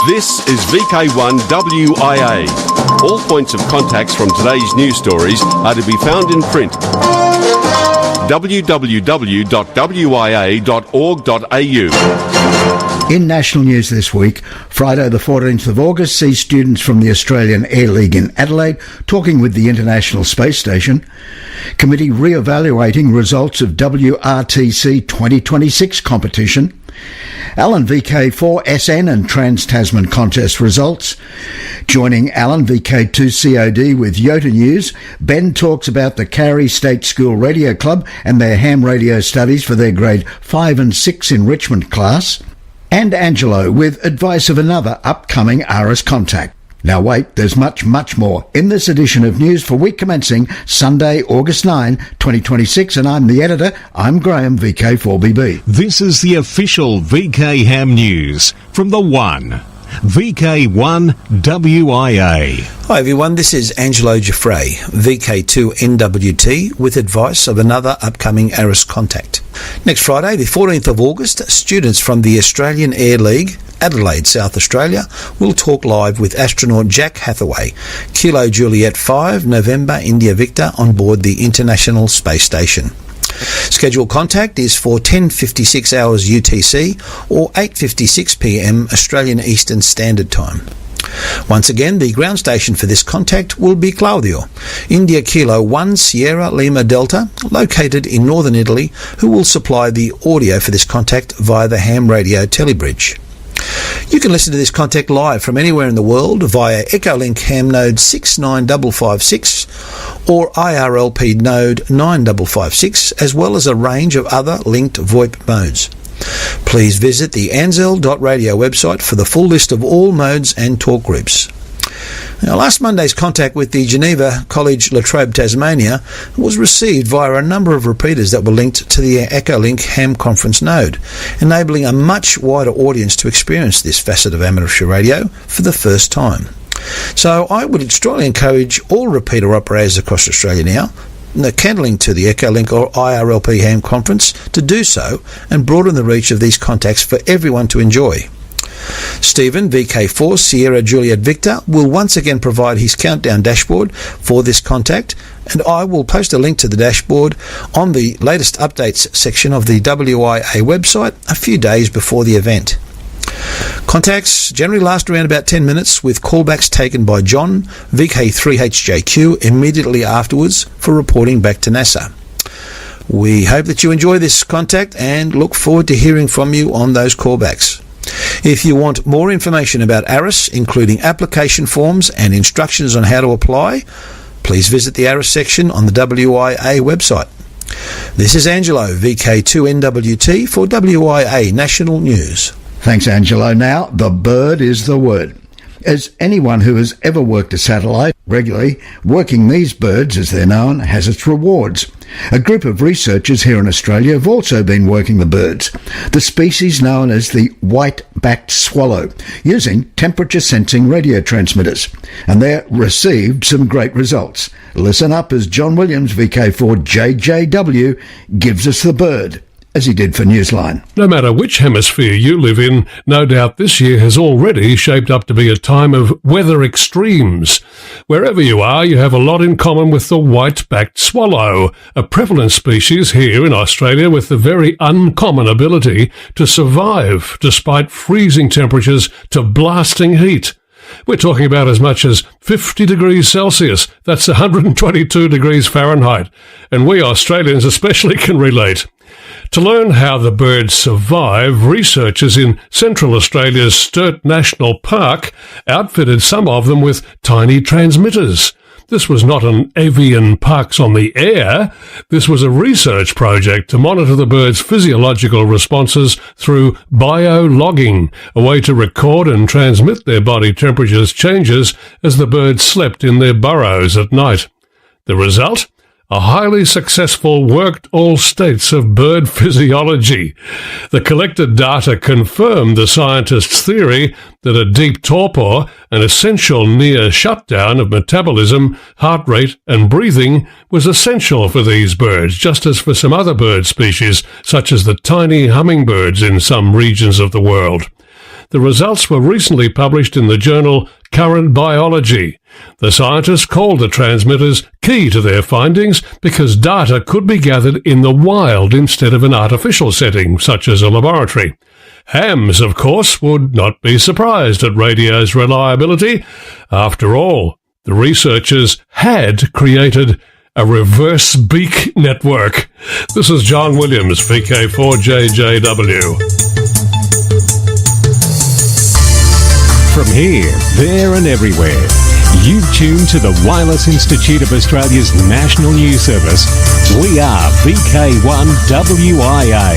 This is VK1WIA. All points of contacts from today's news stories are to be found in print. www.wia.org.au. In national news this week, Friday the 14th of August sees students from the Australian Air League in Adelaide talking with the International Space Station. Committee re-evaluating results of WRTC 2026 competition. Alan VK4 SN and Trans-Tasman contest results. Joining Alan VK2 COD with Yota News, Ben talks about the Carey State School Radio Club and their ham radio studies for their grade 5 and 6 enrichment class. And Angelo with advice of another upcoming ARIS contact. Now wait, there's much, much more in this edition of News for week commencing Sunday, August 9, 2026, and I'm the editor. I'm Graham, VK4BB. This is the official VK Ham News from the One. VK1WIA. Hi everyone, this is Angelo Giuffre, VK2NWT, with advice of another upcoming ARIS contact. Next Friday, the 14th of August, students from the Australian Air League, Adelaide, South Australia, will talk live with astronaut Jack Hathaway, Kilo Juliet 5, November India Victor, on board the International Space Station. Scheduled contact is for 10:56 hours UTC or 8:56 p.m. Australian Eastern Standard Time. Once again, the ground station for this contact will be Claudio, India Kilo 1 Sierra Lima Delta, located in northern Italy, who will supply the audio for this contact via the ham radio telebridge. You can listen to this contact live from anywhere in the world via Echolink ham node 69556 or IRLP node 9556, as well as a range of other linked VoIP modes. Please visit the anzel.radio website for the full list of all modes and talk groups. Now, last Monday's contact with the Geneva College La Trobe, Tasmania, was received via a number of repeaters that were linked to the Echolink ham conference node, enabling a much wider audience to experience this facet of amateur radio for the first time. So I would strongly encourage all repeater operators across Australia now, candling to the Echolink or IRLP ham conference, to do so and broaden the reach of these contacts for everyone to enjoy. Stephen, VK4 Sierra Juliet Victor, will once again provide his countdown dashboard for this contact, and I will post a link to the dashboard on the latest updates section of the WIA website a few days before the event. Contacts generally last around about 10 minutes, with callbacks taken by John, VK3HJQ, immediately afterwards for reporting back to NASA. We hope that you enjoy this contact and look forward to hearing from you on those callbacks. If you want more information about ARIS, including application forms and instructions on how to apply, please visit the ARIS section on the WIA website. This is Angelo, VK2NWT, for WIA National News. Thanks, Angelo. Now, the bird is the word. As anyone who has ever worked a satellite regularly, working these birds, as they're known, has its rewards. A group of researchers here in Australia have also been working the birds, the species known as the white-backed swallow, using temperature-sensing radio transmitters, and they received some great results. Listen up as John Williams, VK4JJW, gives us the bird, as he did for Newsline. No matter which hemisphere you live in, no doubt this year has already shaped up to be a time of weather extremes. Wherever you are, you have a lot in common with the white-backed swallow, a prevalent species here in Australia with the very uncommon ability to survive despite freezing temperatures to blasting heat. We're talking about as much as 50 degrees Celsius, that's 122 degrees Fahrenheit, and we Australians especially can relate. To learn how the birds survive, researchers in Central Australia's Sturt National Park outfitted some of them with tiny transmitters. This was not an avian parks on the air. This was a research project to monitor the birds' physiological responses through biologging, a way to record and transmit their body temperatures changes as the birds slept in their burrows at night. The result? A highly successful worked all states of bird physiology. The collected data confirmed the scientists' theory that a deep torpor, an essential near shutdown of metabolism, heart rate and breathing, was essential for these birds, just as for some other bird species, such as the tiny hummingbirds in some regions of the world. The results were recently published in the journal Current Biology. The scientists called the transmitters key to their findings because data could be gathered in the wild instead of an artificial setting, such as a laboratory. Hams, of course, would not be surprised at radio's reliability. After all, the researchers had created a reverse beak network. This is John Williams, VK4JJW. From here, there and everywhere, you've tuned to the Wireless Institute of Australia's National News Service. We are VK1WIA.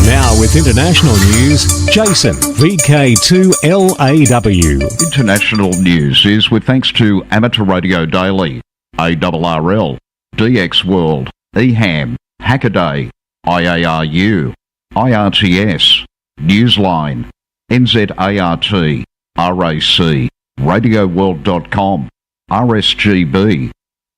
Now with international news, Jason, VK2LAW. International news is with thanks to Amateur Radio Daily, ARRL, DX World, EHAM, Hackaday, IARU, IRTS, Newsline, NZART, RAC, RadioWorld.com, RSGB.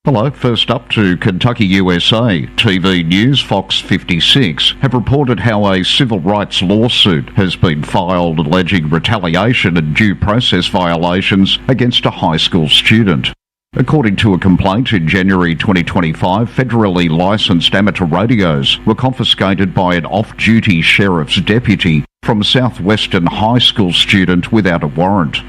Hello, first up to Kentucky, USA. TV News, Fox 56, have reported how a civil rights lawsuit has been filed alleging retaliation and due process violations against a high school student. According to a complaint in January 2025, federally licensed amateur radios were confiscated by an off-duty sheriff's deputy from a southwestern high school student without a warrant.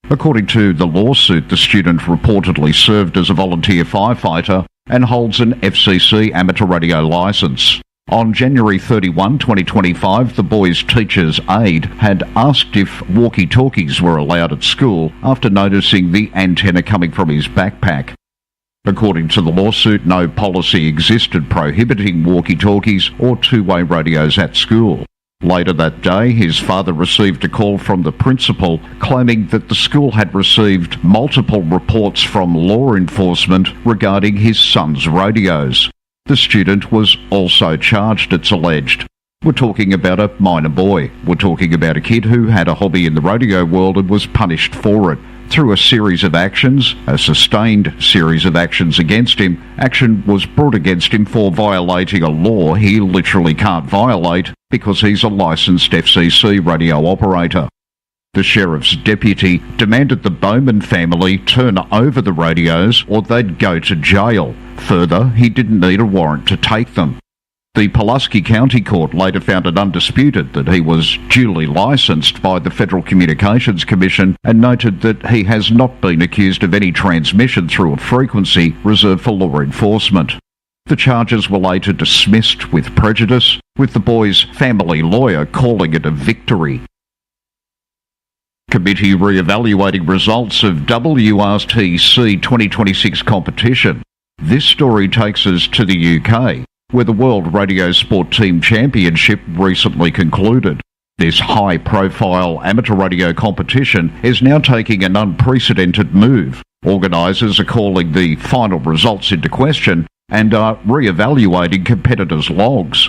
According to the lawsuit, the student reportedly served as a volunteer firefighter and holds an FCC amateur radio licence. On January 31, 2025, the boy's teacher's aide had asked if walkie-talkies were allowed at school after noticing the antenna coming from his backpack. According to the lawsuit, no policy existed prohibiting walkie-talkies or two-way radios at school. Later that day, his father received a call from the principal claiming that the school had received multiple reports from law enforcement regarding his son's radios. The student was also charged, it's alleged. We're talking about a minor boy. We're talking about a kid who had a hobby in the radio world and was punished for it. Through a series of actions, a sustained series of actions against him, action was brought against him for violating a law he literally can't violate because he's a licensed FCC radio operator. The sheriff's deputy demanded the Bowman family turn over the radios or they'd go to jail. Further, he didn't need a warrant to take them. The Pulaski County Court later found it undisputed that he was duly licensed by the Federal Communications Commission and noted that he has not been accused of any transmission through a frequency reserved for law enforcement. The charges were later dismissed with prejudice, with the boy's family lawyer calling it a victory. Committee re-evaluating results of WRTC 2026 competition. This story takes us to the UK, where the World Radio Sport Team Championship recently concluded. This high-profile amateur radio competition is now taking an unprecedented move. Organisers are calling the final results into question and are re-evaluating competitors' logs.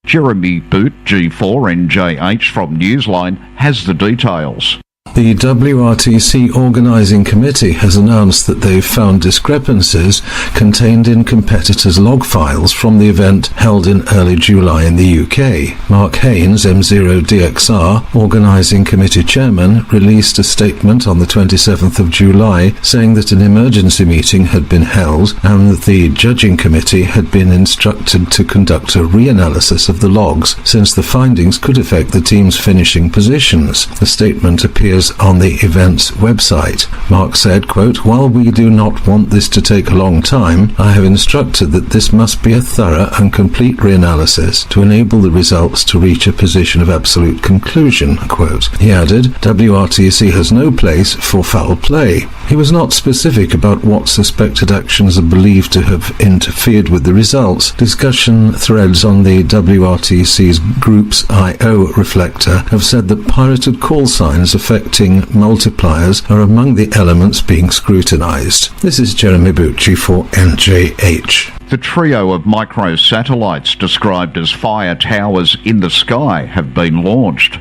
Jeremy Boot, G4NJH from Newsline, has the details. The WRTC Organising Committee has announced that they've found discrepancies contained in competitors' log files from the event held in early July in the UK. Mark Haynes, M0DXR, Organising Committee Chairman, released a statement on the 27th of July saying that an emergency meeting had been held and that the judging committee had been instructed to conduct a reanalysis of the logs since the findings could affect the team's finishing positions. The statement appears on the event's website. Mark said, quote, "While we do not want this to take a long time, I have instructed that this must be a thorough and complete reanalysis to enable the results to reach a position of absolute conclusion," quote. He added, WRTC has no place for foul play. He was not specific about what suspected actions are believed to have interfered with the results. Discussion threads on the WRTC's Groups I/O reflector have said that pirated call signs affecting multipliers are among the elements being scrutinised. This is Jeremy Bucci for NJH. The trio of microsatellites described as fire towers in the sky have been launched.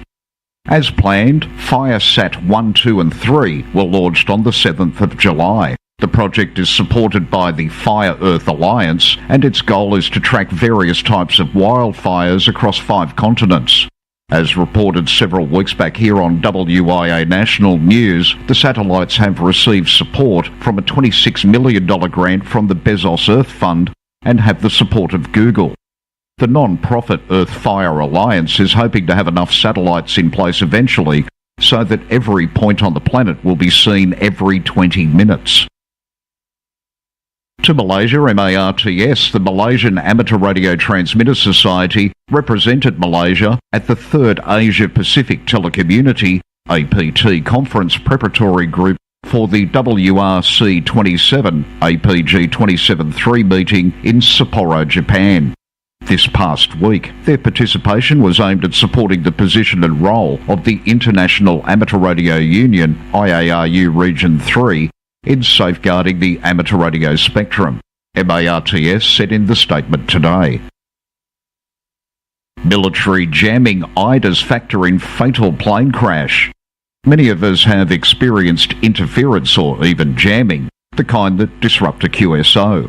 As planned, FireSat 1, 2 and 3 were launched on the 7th of July. The project is supported by the Fire Earth Alliance and its goal is to track various types of wildfires across 5 continents. As reported several weeks back here on WIA National News, the satellites have received support from a $26 million grant from the Bezos Earth Fund and have the support of Google. The non-profit Earth Fire Alliance is hoping to have enough satellites in place eventually so that every point on the planet will be seen every 20 minutes. To Malaysia, MARTS, the Malaysian Amateur Radio Transmitter Society, represented Malaysia at the 3rd Asia-Pacific Telecommunity APT Conference Preparatory Group for the WRC27 APG 27-3 meeting in Sapporo, Japan. This past week, their participation was aimed at supporting the position and role of the International Amateur Radio Union, IARU Region 3, in safeguarding the amateur radio spectrum, MARTS said in the statement today. Military jamming eyed as factor in fatal plane crash. Many of us have experienced interference or even jamming, the kind that disrupt a QSO.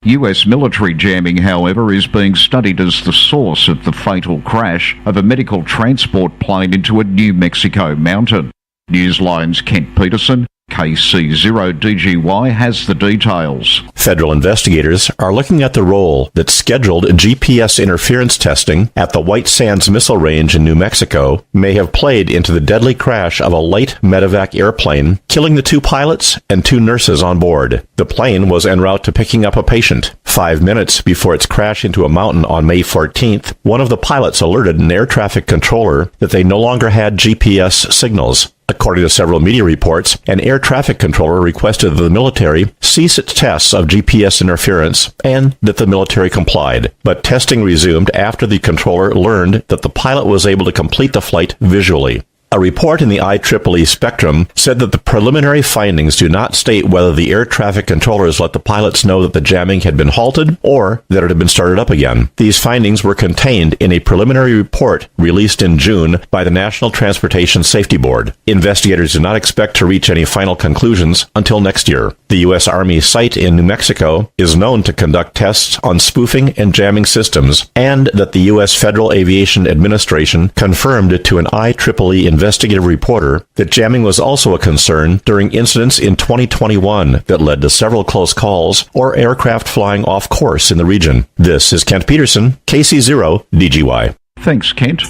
US military jamming, however, is being studied as the source of the fatal crash of a medical transport plane into a New Mexico mountain. Newsline's Kent Peterson, KC0DGY, has the details. Federal investigators are looking at the role that scheduled GPS interference testing at the White Sands Missile Range in New Mexico may have played into the deadly crash of a light medevac airplane, killing the 2 pilots and 2 nurses on board. The plane was en route to picking up a patient. 5 minutes before its crash into a mountain on May 14th, one of the pilots alerted an air traffic controller that they no longer had GPS signals. According to several media reports, an air traffic controller requested that the military cease its tests of GPS interference and that the military complied. But testing resumed after the controller learned that the pilot was able to complete the flight visually. A report in the IEEE Spectrum said that the preliminary findings do not state whether the air traffic controllers let the pilots know that the jamming had been halted or that it had been started up again. These findings were contained in a preliminary report released in June by the National Transportation Safety Board. Investigators do not expect to reach any final conclusions until next year. The U.S. Army site in New Mexico is known to conduct tests on spoofing and jamming systems, and that the U.S. Federal Aviation Administration confirmed to an IEEE investigative reporter that jamming was also a concern during incidents in 2021 that led to several close calls or aircraft flying off course in the region. This is Kent Peterson, KC0DGY. Thanks, Kent.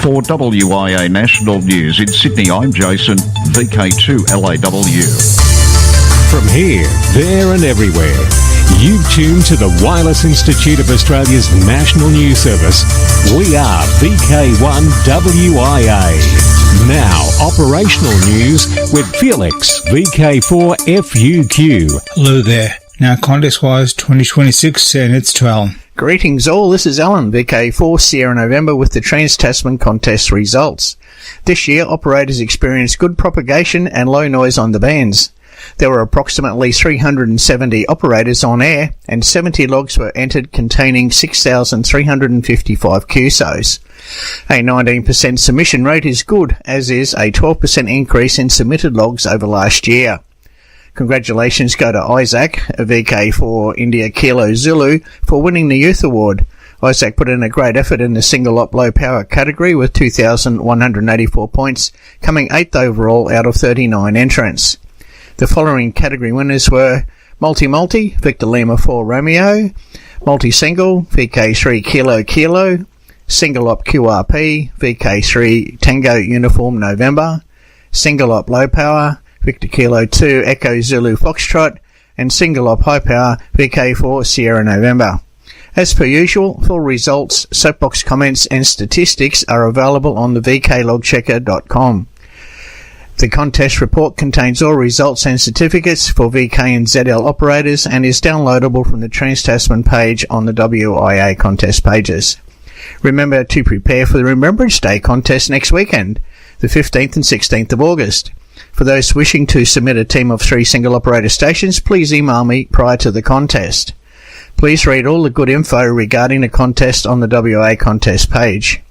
For WIA National News in Sydney, I'm Jason, VK2LAW. From here, there and everywhere, you've tuned to the Wireless Institute of Australia's National News Service. We are VK1WIA. Now, operational news with Felix, VK4FUQ. Hello there. Now, contest-wise, 2026, and it's to Alan. Greetings all, this is Alan, VK4 Sierra November with the Trans-Tasman contest results. This year, operators experienced good propagation and low noise on the bands. There were approximately 370 operators on air, and 70 logs were entered containing 6,355 QSOs. A 19% submission rate is good, as is a 12% increase in submitted logs over last year. Congratulations go to Isaac, VK4 India Kilo Zulu, for winning the Youth Award. Isaac put in a great effort in the single-op low-power category with 2,184 points, coming 8th overall out of 39 entrants. The following category winners were Multi-Multi, Victor Lima 4 Romeo, Multi-Single, VK3 Kilo Kilo, Single-Op QRP, VK3 Tango Uniform November, Single-Op Low Power, Victor Kilo 2 Echo Zulu Foxtrot, and Single-Op High Power, VK4 Sierra November. As per usual, full results, soapbox comments and statistics are available on the vklogchecker.com. The contest report contains all results and certificates for VK and ZL operators and is downloadable from the Trans-Tasman page on the WIA contest pages. Remember to prepare for the Remembrance Day contest next weekend, the 15th and 16th of August. For those wishing to submit a team of 3 single operator stations, please email me prior to the contest. Please read all the good info regarding the contest on the WIA contest page.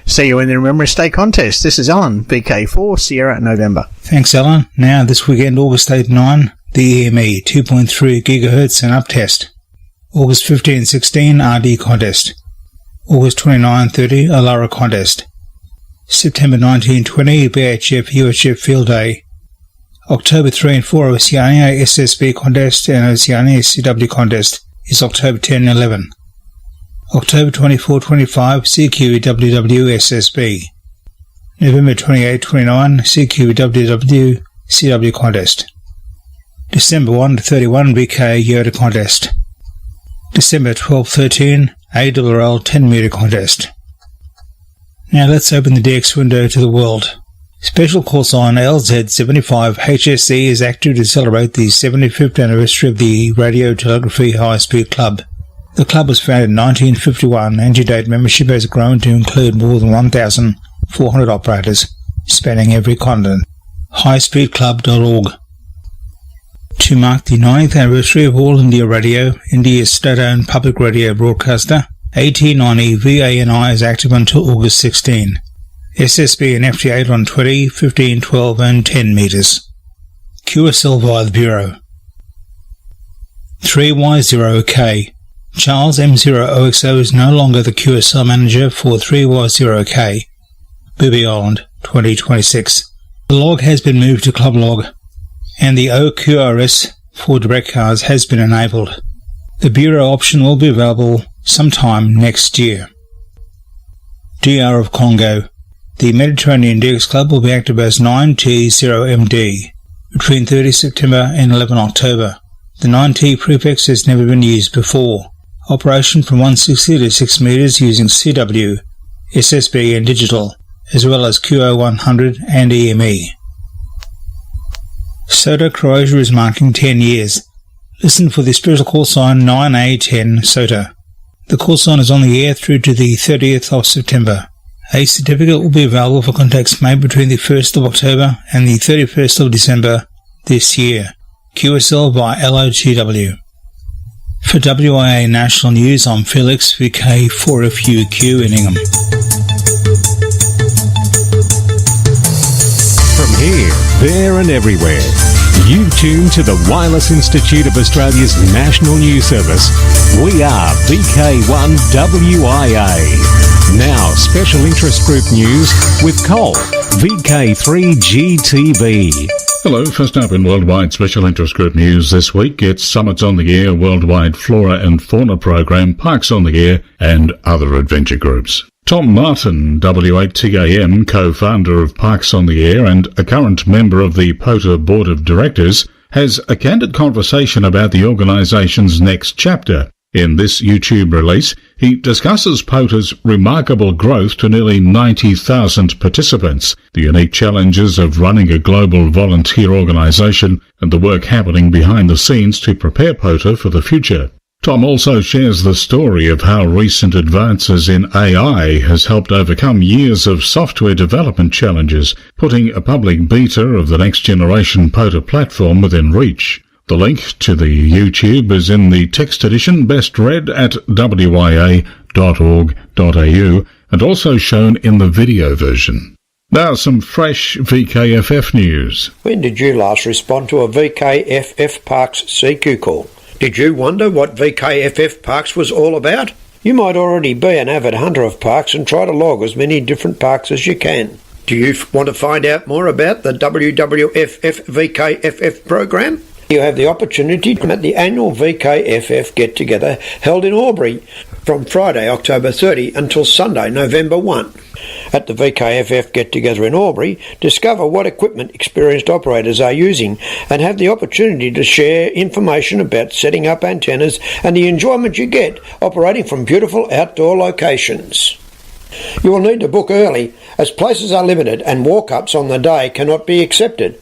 See you in the Remembrance Day contest. This is Alan, VK4 Sierra November. Thanks, Alan. Now, this weekend, August 8 and 9, the EME 2.3 GHz and up test. August 15 and 16, RD contest. August 29 and 30, Alara contest. September 1920, VHF UHF Field Day. October 3 and 4, Oceania SSB Contest and Oceania CW Contest is October 10 and 11. October 24-25, CQWW SSB. November 28-29, CQWW CW Contest. December 1-31, VK Yoda Contest. December 12-13, ARRL 10 metre Contest. Now let's open the DX window to the world. Special call sign LZ75 HSE is active to celebrate the 75th anniversary of the Radio Telegraphy High Speed Club. The club was founded in 1951 and to date membership has grown to include more than 1,400 operators spanning every continent. highspeedclub.org. To mark the 90th anniversary of All India Radio, India's state-owned public radio broadcaster, 1890 VANI is active until August 16. SSB and FT8 on 20, 15, 12 and 10 metres. QSL via the Bureau. 3Y0K. Charles M0OXO is no longer the QSL manager for 3Y0K, Booby Island, 2026. The log has been moved to Club Log, and the OQRS for direct cars has been enabled. The Bureau option will be available sometime next year. DR of Congo. The Mediterranean DX Club will be active as 9T0MD between 30 September and 11 October. The 9T prefix has never been used before. Operation from 160 to 6 metres using CW, SSB and digital, as well as QO100 and EME. SOTA Croatia is marking 10 years. Listen for the special call sign 9A10 SOTA. The call sign is on the air through to the 30th of September. A certificate will be available for contacts made between the 1st of October and the 31st of December this year. QSL by LOTW. For WIA National News, I'm Felix VK4FUQ in Ingham. From here, there and everywhere, you tune to the Wireless Institute of Australia's National News Service. We are VK1WIA. Now, Special Interest Group News with Cole, VK3GTB. Hello, first up in Worldwide Special Interest Group News this week, it's Summits on the Air, Worldwide Flora and Fauna Program, Parks on the Air, and other adventure groups. Tom Martin, W8TAM, co-founder of Parks on the Air and a current member of the POTA Board of Directors, has a candid conversation about the organisation's next chapter. In this YouTube release, he discusses POTA's remarkable growth to nearly 90,000 participants, the unique challenges of running a global volunteer organisation, and the work happening behind the scenes to prepare POTA for the future. Tom also shares the story of how recent advances in AI has helped overcome years of software development challenges, putting a public beta of the next generation POTA platform within reach. The link to the YouTube is in the text edition, best read at wia.org.au, and also shown in the video version. Now some fresh VKFF news. When did you last respond to a VKFF Parks CQ call? Did you wonder what VKFF Parks was all about? You might already be an avid hunter of parks and try to log as many different parks as you can. Do you want to find out more about the WWFF VKFF program? You have the opportunity at the annual VKFF get-together held in Albury from Friday, October 30 until Sunday, November 1. At the VKFF get-together in Albury, discover what equipment experienced operators are using and have the opportunity to share information about setting up antennas and the enjoyment you get operating from beautiful outdoor locations. You will need to book early as places are limited and walk-ups on the day cannot be accepted.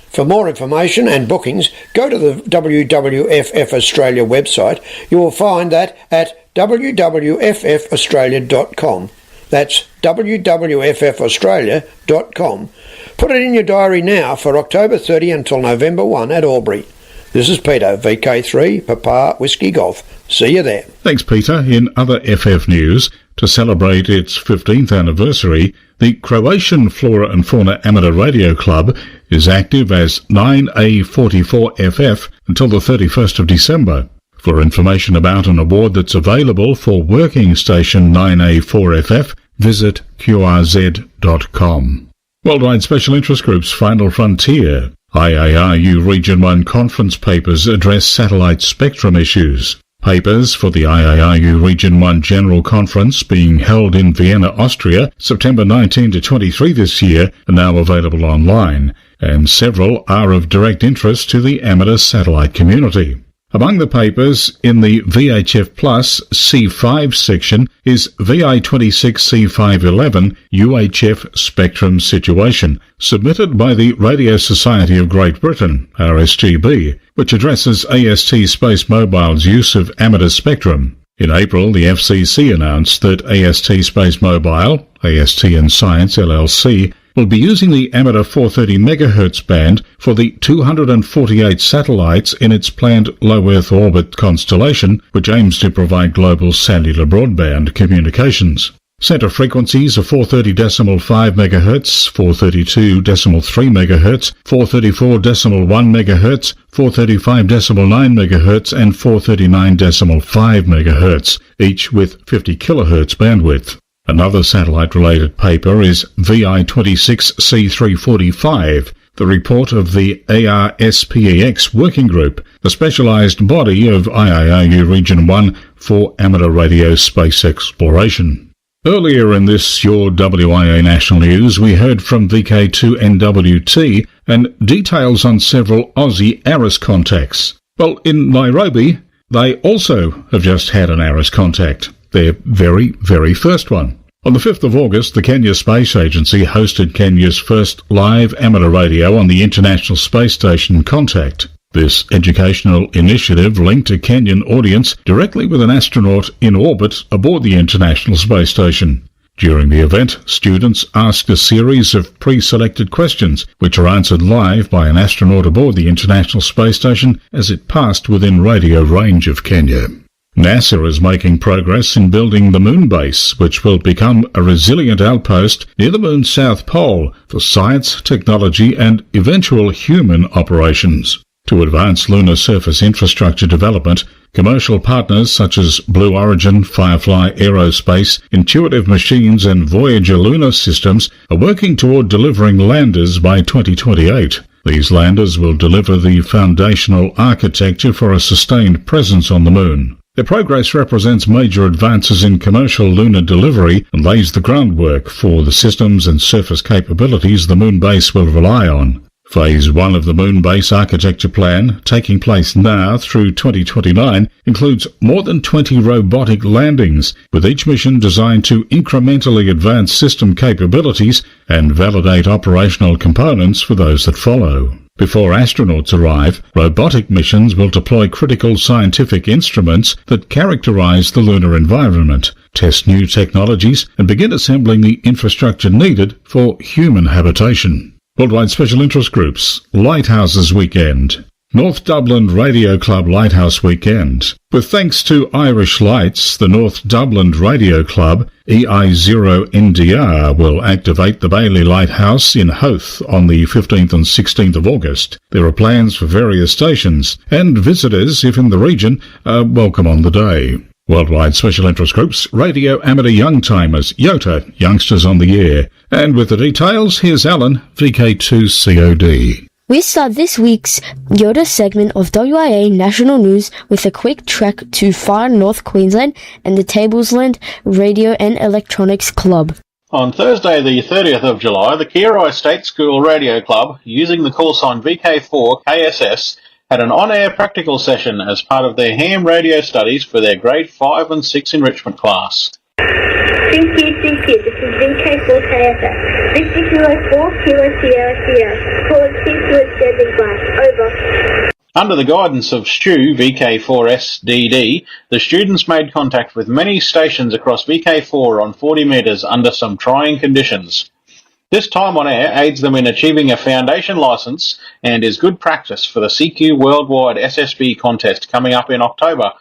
For more information and bookings, go to the WWFF Australia website. You will find that at www.ffaustralia.com. That's www.ffaustralia.com. Put it in your diary now for October 30 until November 1 at Albury. This is Peter, VK3, Papa Whiskey Golf. See you there. Thanks, Peter. In other FF news, to celebrate its 15th anniversary, the Croatian Flora and Fauna Amateur Radio Club is active as 9A44FF until the 31st of December. For information about an award that's available for working station 9A4FF, visit qrz.com. Worldwide Special Interest Group's Final Frontier. IARU Region 1 conference papers address satellite spectrum issues. Papers for the IARU Region 1 General Conference being held in Vienna, Austria, September 19 to 23 this year, are now available online, and several are of direct interest to the amateur satellite community. Among the papers in the VHF Plus C5 section is VI26C511 UHF Spectrum Situation, submitted by the Radio Society of Great Britain, RSGB, which addresses AST Space Mobile's use of amateur spectrum. In April, the FCC announced that AST Space Mobile, AST and Science LLC, will be using the amateur 430 MHz band for the 248 satellites in its planned low Earth orbit constellation, which aims to provide global cellular broadband communications. Centre frequencies are 430.5 MHz, 432.3 MHz, 434.1 MHz, 435.9 MHz, and 439.5 MHz, each with 50 kHz bandwidth. Another satellite-related paper is VI26C345, the report of the ARSPEX Working Group, the specialised body of IARU Region 1 for amateur radio space exploration. Earlier in this Your WIA National News, we heard from VK2NWT and details on several Aussie ARIS contacts. Well, in Nairobi, they also have just had an ARIS contact. Their very, very first one. On the 5th of August, the Kenya Space Agency hosted Kenya's first live amateur radio on the International Space Station Contact. This educational initiative linked a Kenyan audience directly with an astronaut in orbit aboard the International Space Station. During the event, students asked a series of pre-selected questions, which are answered live by an astronaut aboard the International Space Station as it passed within radio range of Kenya. NASA is making progress in building the moon base, which will become a resilient outpost near the moon's south pole for science, technology, and eventual human operations. To advance lunar surface infrastructure development, commercial partners such as Blue Origin, Firefly Aerospace, Intuitive Machines, and Voyager Lunar Systems are working toward delivering landers by 2028. These landers will deliver the foundational architecture for a sustained presence on the moon. Their progress represents major advances in commercial lunar delivery and lays the groundwork for the systems and surface capabilities the moon base will rely on. Phase 1 of the moon base architecture plan, taking place now through 2029, includes more than 20 robotic landings, with each mission designed to incrementally advance system capabilities and validate operational components for those that follow. Before astronauts arrive, robotic missions will deploy critical scientific instruments that characterize the lunar environment, test new technologies, and begin assembling the infrastructure needed for human habitation. Worldwide Special Interest Groups, Lighthouses Weekend. North Dublin Radio Club Lighthouse Weekend. With thanks to Irish Lights, the North Dublin Radio Club, EI0NDR, will activate the Bailey Lighthouse in Howth on the 15th and 16th of August. There are plans for various stations, and visitors, if in the region, are welcome on the day. Worldwide Special Interest Groups, Radio Amateur Young Timers, YOTA, Youngsters on the Air. And with the details, here's Alan, VK2COD. We start this week's YOTA segment of WIA National News with a quick trek to far north Queensland and the Tablesland Radio and Electronics Club. On Thursday the 30th of July, the Kirai State School Radio Club, using the call sign VK4 KSS, had an on-air practical session as part of their ham radio studies for their grade 5 and 6 enrichment class. Thank you, this is VK4KFF. This is Kilo 4, Kilo Sierra Sierra. Calling Kingswood Deadly Blast. Over. Under the guidance of Stu, VK4SDD, the students made contact with many stations across VK4 on 40 metres under some trying conditions. This time on air aids them in achieving a foundation licence and is good practice for the CQ Worldwide SSB contest coming up in October.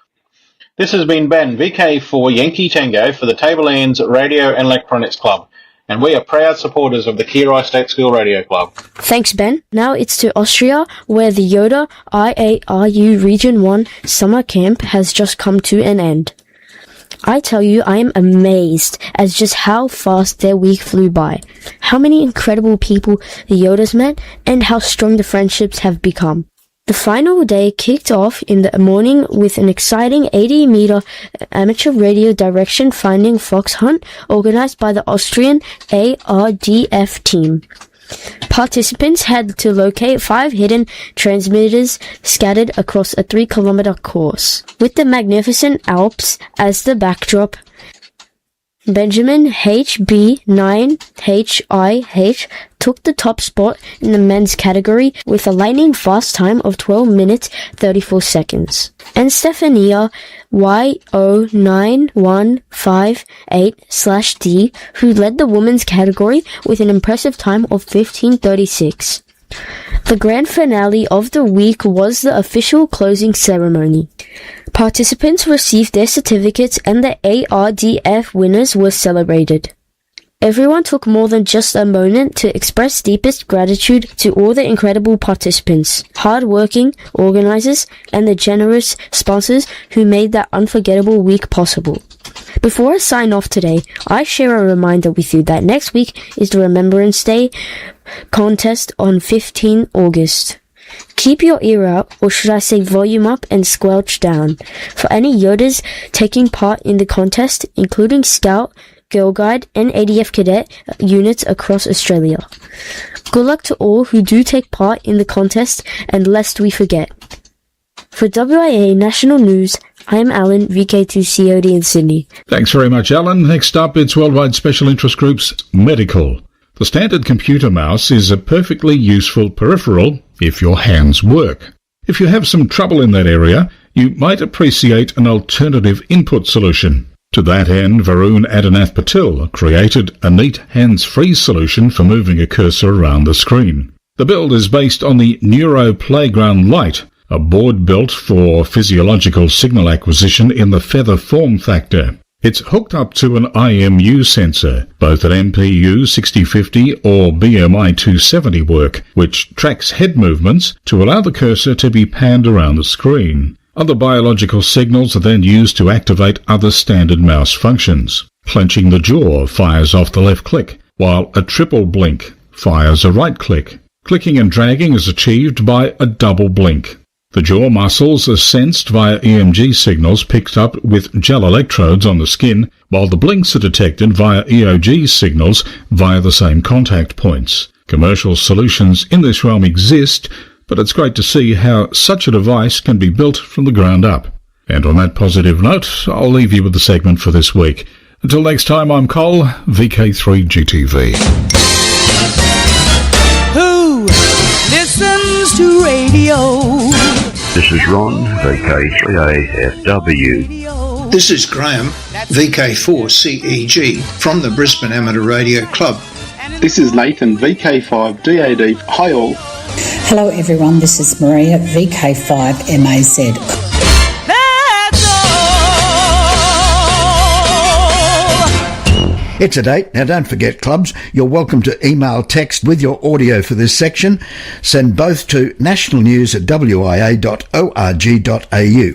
This has been Ben, VK4 Yankee Tango for the Tablelands Radio and Electronics Club, and we are proud supporters of the Kirai State School Radio Club. Thanks, Ben. Now it's to Austria, where the YOTA IARU Region 1 summer camp has just come to an end. I tell you, I am amazed at just how fast their week flew by, how many incredible people the Yodas met, and how strong the friendships have become. The final day kicked off in the morning with an exciting 80-meter amateur radio direction finding fox hunt organized by the Austrian ARDF team. Participants had to locate 5 hidden transmitters scattered across a 3-kilometer course. With the magnificent Alps as the backdrop, Benjamin HB9HIH took the top spot in the men's category with a lightning fast time of 12 minutes 34 seconds. And Stefania YO9158/D, who led the women's category with an impressive time of 15:36. The grand finale of the week was the official closing ceremony. Participants received their certificates and the ARDF winners were celebrated. Everyone took more than just a moment to express deepest gratitude to all the incredible participants, hard-working organizers, and the generous sponsors who made that unforgettable week possible. Before I sign off today, I share a reminder with you that next week is the Remembrance Day contest on 15 August. Keep your ear out, or should I say volume up and squelch down, for any Yodas taking part in the contest, including Scout, Girl Guide, and ADF Cadet units across Australia. Good luck to all who do take part in the contest, and lest we forget. For WIA National News, I'm Alan, VK2COD in Sydney. Thanks very much, Alan. Next up, it's Worldwide Special Interest Group's Medical. The standard computer mouse is a perfectly useful peripheral if your hands work. If you have some trouble in that area, you might appreciate an alternative input solution. To that end, Varun Adinath Patil created a neat hands-free solution for moving a cursor around the screen. The build is based on the Neuro Playground Lite, a board built for physiological signal acquisition in the feather form factor. It's hooked up to an IMU sensor, both at MPU 6050 or BMI 270 work, which tracks head movements to allow the cursor to be panned around the screen. Other biological signals are then used to activate other standard mouse functions. Clenching the jaw fires off the left click, while a triple blink fires a right click. Clicking and dragging is achieved by a double blink. The jaw muscles are sensed via EMG signals picked up with gel electrodes on the skin, while the blinks are detected via EOG signals via the same contact points. Commercial solutions in this realm exist, but it's great to see how such a device can be built from the ground up. And on that positive note, I'll leave you with the segment for this week. Until next time, I'm Cole, VK3GTV. Who listens to radio? This is Ron, VK3AFW. This is Graham, VK4CEG, from the Brisbane Amateur Radio Club. This is Nathan, VK5DAD. Hi all. Hello everyone, this is Maria, VK5MAZ. It's a date. Now don't forget, clubs, you're welcome to email text with your audio for this section. Send both to nationalnews@wia.org.au.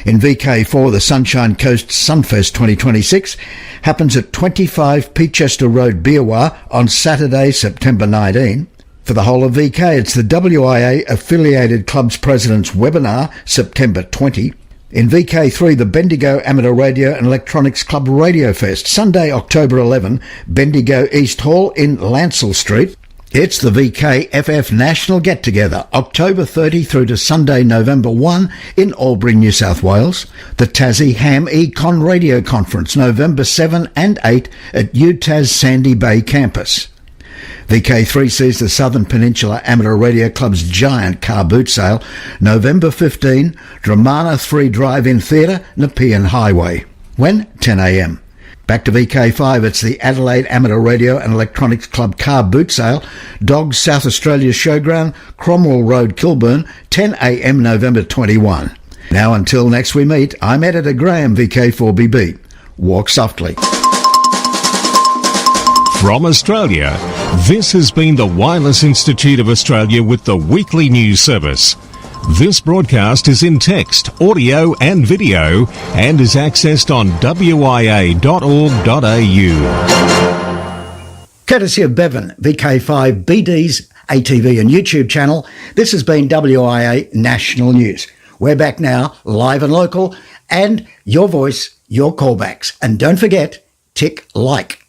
In VK4, the Sunshine Coast Sunfest 2026 happens at 25 Peachester Road, Beerwah on Saturday, September 19. For the whole of VK, it's the WIA Affiliated Clubs President's Webinar, September 20. In VK3, the Bendigo Amateur Radio and Electronics Club Radio Fest, Sunday, October 11, Bendigo East Hall in Lancel Street. It's the VKFF National Get-Together, October 30 through to Sunday, November 1 in Albury, New South Wales. The Tassie Ham Econ Radio Conference, November 7 and 8 at UTAS Sandy Bay Campus. VK3 sees the Southern Peninsula Amateur Radio Club's giant car boot sale, November 15, Dramana 3 Drive-In Theatre, Nepean Highway. When? 10 a.m. Back to VK5, it's the Adelaide Amateur Radio and Electronics Club car boot sale, Dogs South Australia Showground, Cromwell Road, Kilburn, 10 a.m. November 21. Now until next we meet, I'm Editor Graham, VK4BB. Walk softly. From Australia, this has been the Wireless Institute of Australia with the weekly news service. This broadcast is in text, audio and video and is accessed on wia.org.au. Courtesy of Bevan, VK5 BD's ATV and YouTube channel, this has been WIA National News. We're back now, live and local, and your voice, your callbacks. And don't forget, tick like.